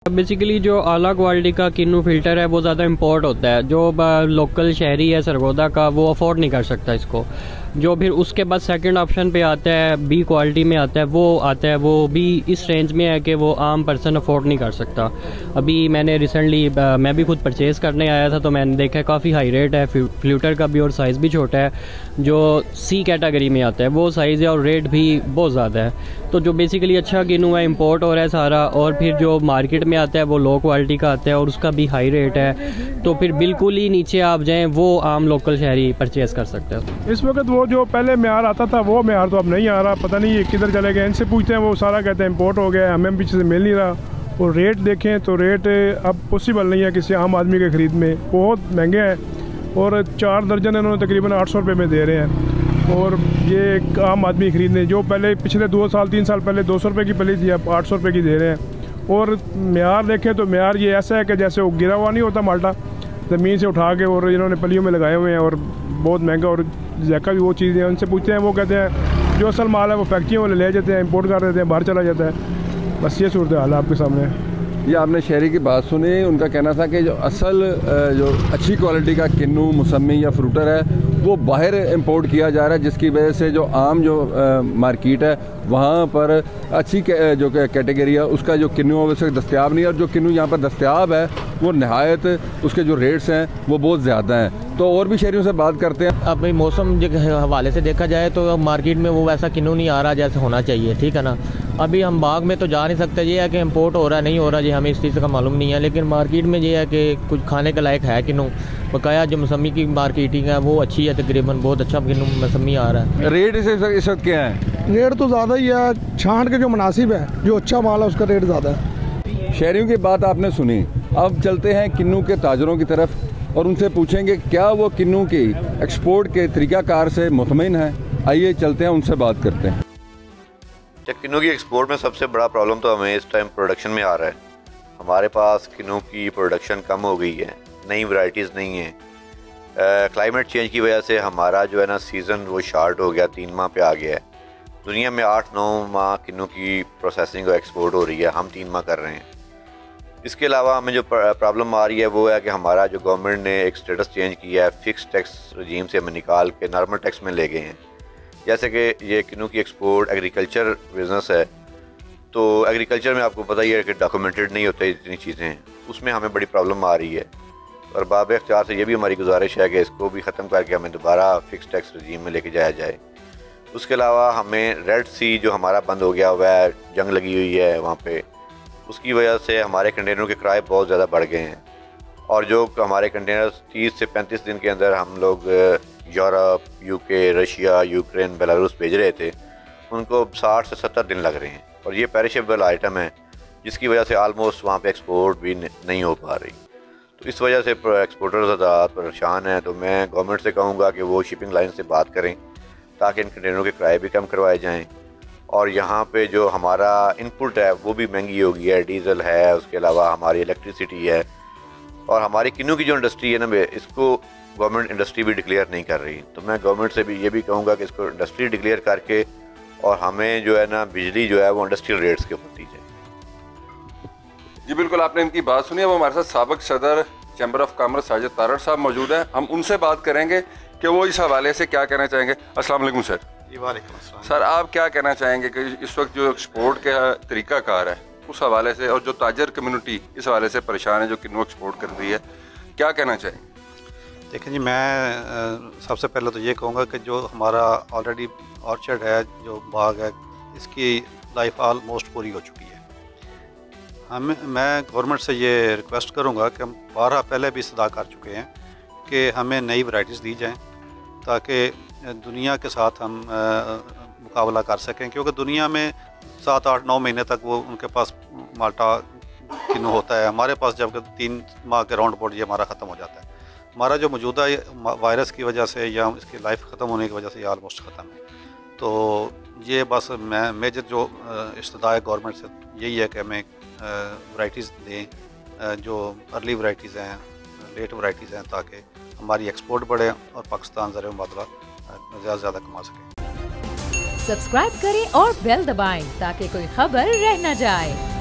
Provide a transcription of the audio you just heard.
Basically जो आला quality का किन्नू फ़िल्टर है वो ज़्यादा इंपोर्ट होता है। जो लोकल शहरी है सरगोदा का वो अफोर्ड नहीं कर सकता इसको। जो फिर उसके बाद सेकंड ऑप्शन पे आता है, बी क्वालिटी में आता है, वो भी इस रेंज में है कि वो आम पर्सन अफोर्ड नहीं कर सकता। अभी मैंने रिसेंटली मैं भी खुद परचेज़ करने आया था तो मैंने देखा काफ़ी हाई रेट है फ़िल्टर का भी और साइज़ भी छोटा है। जो सी कैटेगरी में आता है वो साइज़ है और रेट भी बहुत ज़्यादा है। तो जो बेसिकली अच्छा किन्नू है इंपोर्ट हो रहा है सारा, और फिर जो मार्केट में आता है वो लो क्वालिटी का आता है और उसका भी हाई रेट है। तो फिर बिल्कुल ही नीचे आप जाएं वो आम लोकल शहरी परचेज़ कर सकते हैं। इस वक्त वो जो पहले म्यार आता था वो म्यार तो अब नहीं आ रहा, पता नहीं ये किधर चले गए। इनसे पूछते हैं वो सारा कहते हैं इंपोर्ट हो गया है, हमें पीछे से मिल नहीं रहा। और रेट देखें तो रेट अब पॉसिबल नहीं है किसी आम आदमी के ख़रीद में, बहुत महंगे हैं। और 4 दर्जन इन्होंने तकरीबन 800 रुपये में दे रहे हैं। और ये एक आम आदमी खरीदने जो पहले पिछले 2 साल 3 साल पहले 200 रुपये की पली थी अब 800 रुपये की दे रहे हैं। और म्यार देखें तो म्यार ये ऐसा है कि जैसे वो गिरा हुआ नहीं होता माल्टा, ज़मीन से उठा के और इन्होंने पलियों में लगाए हुए हैं और बहुत महंगा। और जैका भी वो चीज़ है, उनसे पूछते हैं वो कहते हैं जो असल माल है वो फैक्ट्रियों वाले ले जाते हैं, इंपोर्ट कर देते हैं, बाहर चला जाता है। बस ये सूरत हाल है आपके सामने। ये आपने शहरी की बात सुनी, उनका कहना था कि जो असल जो अच्छी क्वालिटी का किन्नू मौसमी या फ्रूटर है वो बाहर इंपोर्ट किया जा रहा है, जिसकी वजह से जो आम जो मार्केट है वहाँ पर अच्छी जो कैटेगरी है उसका जो किन्नू है वो दस्तियाब नहीं है। और जो किन्नू यहाँ पर दस्तियाब है वो नहायत उसके जो रेट्स हैं वो बहुत ज़्यादा हैं। तो और भी शहरियों से बात करते हैं। अब मौसम के हवाले से देखा जाए तो मार्केट में वो वैसा किन्नू नहीं आ रहा जैसे होना चाहिए, ठीक है ना। अभी हम बाग में तो जा नहीं सकते, ये है कि इंपोर्ट हो रहा है नहीं हो रहा जी हमें इस चीज़ का मालूम नहीं है। लेकिन मार्केट में ये है कि कुछ खाने के लायक है किन्नू। बकाया जो मौसमी की मार्केटिंग है वो अच्छी है, तकरीबन बहुत अच्छा किन्नू मौसमी आ रहा है। रेट इस वक्त क्या है? रेट तो ज़्यादा ही है, छांट के जो मुनासिब है, जो अच्छा माल है उसका रेट ज़्यादा है। शहरियों की बात आपने सुनी, अब चलते हैं किन्नू के ताजरों की तरफ और उनसे पूछेंगे क्या वो किन्नू की एक्सपोर्ट के तरीक़ाकार से मुतमईन है। आइए चलते हैं उनसे बात करते हैं। किन्नू की एक्सपोर्ट में सबसे बड़ा प्रॉब्लम तो हमें इस टाइम प्रोडक्शन में आ रहा है। हमारे पास किन्नू की प्रोडक्शन कम हो गई है, नई वैरायटीज़ नहीं हैं। क्लाइमेट चेंज की वजह से हमारा जो है ना सीज़न वो शार्ट हो गया, 3 माह पे आ गया है। दुनिया में 8-9 माह किन्नू की प्रोसेसिंग और एक्सपोर्ट हो रही है, हम 3 माह कर रहे हैं। इसके अलावा हमें जो प्रॉब्लम आ रही है वो है कि हमारा जो गवर्नमेंट ने एक स्टेटस चेंज किया है, फ़िक्स टैक्स रजीम से हमें निकाल के नॉर्मल टैक्स में ले गए हैं। जैसे कि ये किन्नू की एक्सपोर्ट एग्रीकल्चर बिज़नेस है, तो एग्रीकल्चर में आपको पता ही है कि डॉक्यूमेंटेड नहीं होते इतनी चीज़ें हैं, उसमें हमें बड़ी प्रॉब्लम आ रही है। और बाब इख्तियार से ये भी हमारी गुजारिश है कि इसको भी ख़त्म करके हमें दोबारा फ़िक्स टैक्स रजीम में लेके जाया जाए। उसके अलावा हमें रेड सी जो हमारा बंद हो गया हुआ है, जंग लगी हुई है वहाँ पे, उसकी वजह से हमारे कंटेनरों के किराए बहुत ज़्यादा बढ़ गए हैं। और जो हमारे कंटेनर 30 से 35 दिन के अंदर हम लोग Europe, UK, Russia, Ukraine, Belarus भेज रहे थे, उनको 60 से 70 दिन लग रहे हैं। और ये पेरिशेबल आइटम है जिसकी वजह से आलमोस्ट वहाँ पे एक्सपोर्ट भी नहीं हो पा रही। तो इस वजह से एक्सपोर्टर्स ज़्यादा परेशान हैं। तो मैं गवर्नमेंट से कहूँगा कि वो शिपिंग लाइन से बात करें ताकि इन कंटेनरों के किराए भी कम करवाए जाएँ। और यहाँ पे जो हमारा इनपुट है वो भी महंगी हो गई है, डीज़ल है, उसके अलावा हमारी इलेक्ट्रिसिटी है। और हमारी किन्नू की जो इंडस्ट्री है ना, इसको गवर्नमेंट इंडस्ट्री भी डिक्लेयर नहीं कर रही। तो मैं गवर्नमेंट से भी ये भी कहूँगा कि इसको इंडस्ट्री डिक्लेयर करके और हमें जो है ना बिजली जो है वो इंडस्ट्रियल रेट्स के ऊपर दी जाए। जी बिल्कुल, आपने इनकी बात सुनी। अब हमारे साथ साबिक सदर chamber of commerce Sajid Tarar साहब मौजूद हैं। हम उनसे बात करेंगे कि वो इस हवाले से क्या कहना चाहेंगे। अस्सलाम वालेकुम सर। जी वालेकुम अस्सलाम। सर, आप क्या कहना चाहेंगे कि इस वक्त जो एक्सपोर्ट का तरीक़ाकार है उस हवाले से, और जो ताजर कम्युनिटी इस हवाले से परेशान है जो किन्नू एक्सपोर्ट कर रही है, क्या कहना चाहेंगे? देखें जी, मैं सबसे पहले तो ये कहूँगा कि जो हमारा ऑलरेडी ऑर्चर्ड है, जो बाग है, इसकी लाइफ ऑलमोस्ट पूरी हो चुकी है। मैं गवर्नमेंट से ये रिक्वेस्ट करूँगा कि हम 12 पहले भी इस्तदा कर चुके हैं कि हमें नई वैराइटीज़ दी जाएँ ताकि दुनिया के साथ हम मुकाबला कर सकें। क्योंकि दुनिया में 7, 8, 9 महीने तक वो उनके पास माल्टा किन्नू होता है, हमारे पास जब 3 माह के राउंड अबाउट ये हमारा ख़त्म हो जाता है। हमारा जो मौजूदा वायरस की वजह से या इसकी लाइफ ख़त्म होने की वजह से ये ऑलमोस्ट ख़त्म है। तो ये बस मैं मेजर जो इस्तदा है गवर्नमेंट से यही है कि हमें वैराइटीज़ दें, जो अर्ली वैराइटीज़ हैं, लेट वैराइटीज़ हैं, ताकि हमारी एक्सपोर्ट बढ़े और पाकिस्तान ज़र मुबादला ज़्यादा से ज़्यादा कमा सके। सब्सक्राइब करें और बेल दबाएं ताकि कोई खबर रह न जाए।